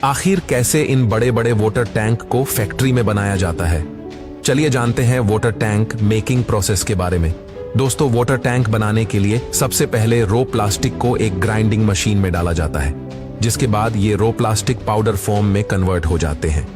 आखिर कैसे इन बड़े बड़े वाटर टैंक को फैक्ट्री में बनाया जाता है? चलिए जानते हैं वाटर टैंक मेकिंग प्रोसेस के बारे में। दोस्तों, वाटर टैंक बनाने के लिए सबसे पहले रो प्लास्टिक को एक ग्राइंडिंग मशीन में डाला जाता है, जिसके बाद ये रो प्लास्टिक पाउडर फॉर्म में कन्वर्ट हो जाते हैं।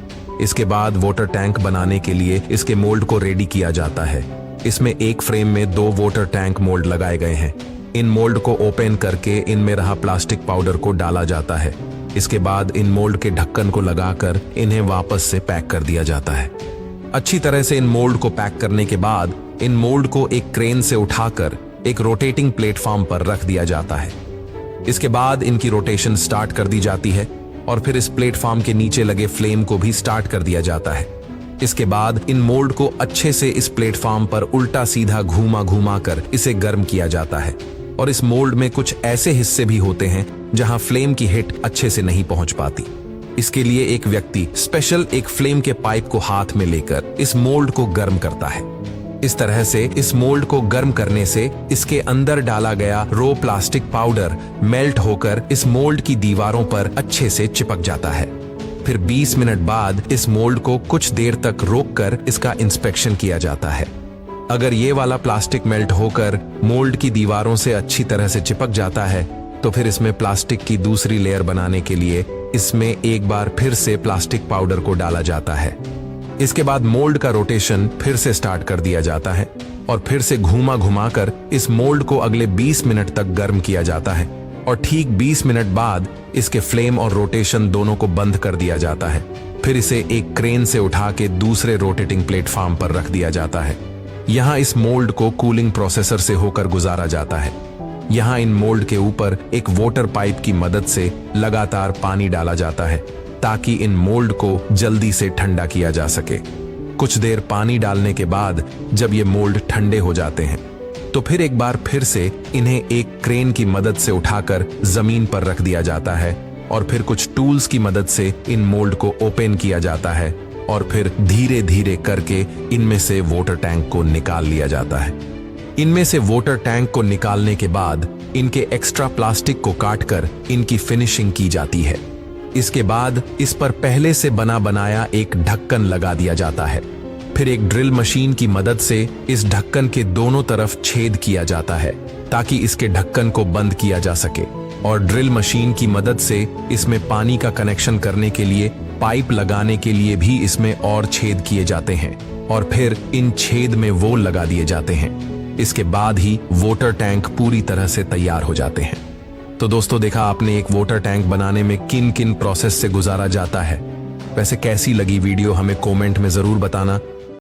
इसके बाद वाटर टैंक बनाने के लिए इसके मोल्ड को रेडी किया जाता है। इसमें एक फ्रेम में 2 वाटर टैंक मोल्ड लगाए गए हैं। इन मोल्ड को ओपन करके इनमें रहा प्लास्टिक पाउडर को डाला जाता है। इसके बाद इन मोल्ड के ढक्कन को लगाकर इन्हें वापस से पैक कर दिया जाता है। अच्छी तरह से इन मोल्ड को पैक करने के बाद इन मोल्ड को एक क्रेन से उठाकर एक रोटेटिंग प्लेटफॉर्म पर रख दिया जाता है। इसके बाद इनकी रोटेशन स्टार्ट कर दी जाती है और फिर इस प्लेटफॉर्म के नीचे लगे फ्लेम को भी स्टार्ट कर दिया जाता है। इसके बाद इन मोल्ड को अच्छे से इस प्लेटफॉर्म पर उल्टा सीधा घुमा घुमा कर इसे गर्म किया जाता है। और इस मोल्ड में कुछ ऐसे हिस्से भी होते हैं जहां फ्लेम की हिट अच्छे से नहीं पहुंच पाती। इसके लिए एक व्यक्ति स्पेशल एक फ्लेम के पाइप को हाथ में लेकर इस मोल्ड को गर्म करता है। इस तरह से इस मोल्ड को गर्म करने से इसके अंदर डाला गया रो प्लास्टिक पाउडर मेल्ट होकर इस मोल्ड की दीवारों पर अच्छे से चिपक जाता है। फिर 20 मिनट बाद इस मोल्ड को कुछ देर तक रोककर इसका इंस्पेक्शन किया जाता है। अगर ये वाला प्लास्टिक मेल्ट होकर मोल्ड की दीवारों से अच्छी तरह से चिपक जाता है तो फिर इसमें प्लास्टिक की दूसरी लेयर बनाने के लिए इसमें एक बार फिर से प्लास्टिक पाउडर को डाला जाता है। इसके बाद मोल्ड का रोटेशन फिर से स्टार्ट कर दिया जाता है और फिर से घुमा घुमाकर इस मोल्ड को अगले 20 मिनट तक गर्म किया जाता है। और ठीक 20 मिनट बाद इसके फ्लेम और रोटेशन दोनों को बंद कर दिया जाता है। फिर इसे एक क्रेन से उठा के दूसरे रोटेटिंग प्लेटफॉर्म पर रख दिया जाता है। यहाँ इस मोल्ड को कूलिंग प्रोसेसर से होकर गुजारा जाता है। यहाँ इन मोल्ड के ऊपर एक वाटर पाइप की मदद से लगातार पानी डाला जाता है ताकि इन मोल्ड को जल्दी से ठंडा किया जा सके। कुछ देर पानी डालने के बाद जब ये मोल्ड ठंडे हो जाते हैं तो फिर एक बार फिर से इन्हें एक क्रेन की मदद से उठाकर जमीन पर रख दिया जाता है और फिर कुछ टूल्स की मदद से इन मोल्ड को ओपन किया जाता है और फिर धीरे धीरे करके इनमें से वाटर टैंक को निकाल लिया जाता है। इनमें से वाटर टैंक को निकालने के बाद इनके एक्स्ट्रा प्लास्टिक को काटकर इनकी फिनिशिंग की जाती है। इसके बाद इस पर पहले से बना बनाया एक ढक्कन लगा दिया जाता है। फिर एक ड्रिल मशीन की मदद से इस ढक्कन के दोनों तरफ छेद किया जाता है ताकि इसके ढक्कन को बंद किया जा सके। और ड्रिल मशीन की मदद से इसमें पानी का कनेक्शन करने के लिए पाइप लगाने के लिए भी इसमें और छेद किए जाते हैं और फिर इन छेद में वो लगा दिए जाते हैं। इसके बाद ही वाटर टैंक पूरी तरह से तैयार हो जाते हैं। तो दोस्तों, देखा आपने एक वाटर टैंक बनाने में किन किन प्रोसेस से गुजारा जाता है। वैसे कैसी लगी वीडियो हमें कमेंट में जरूर बताना।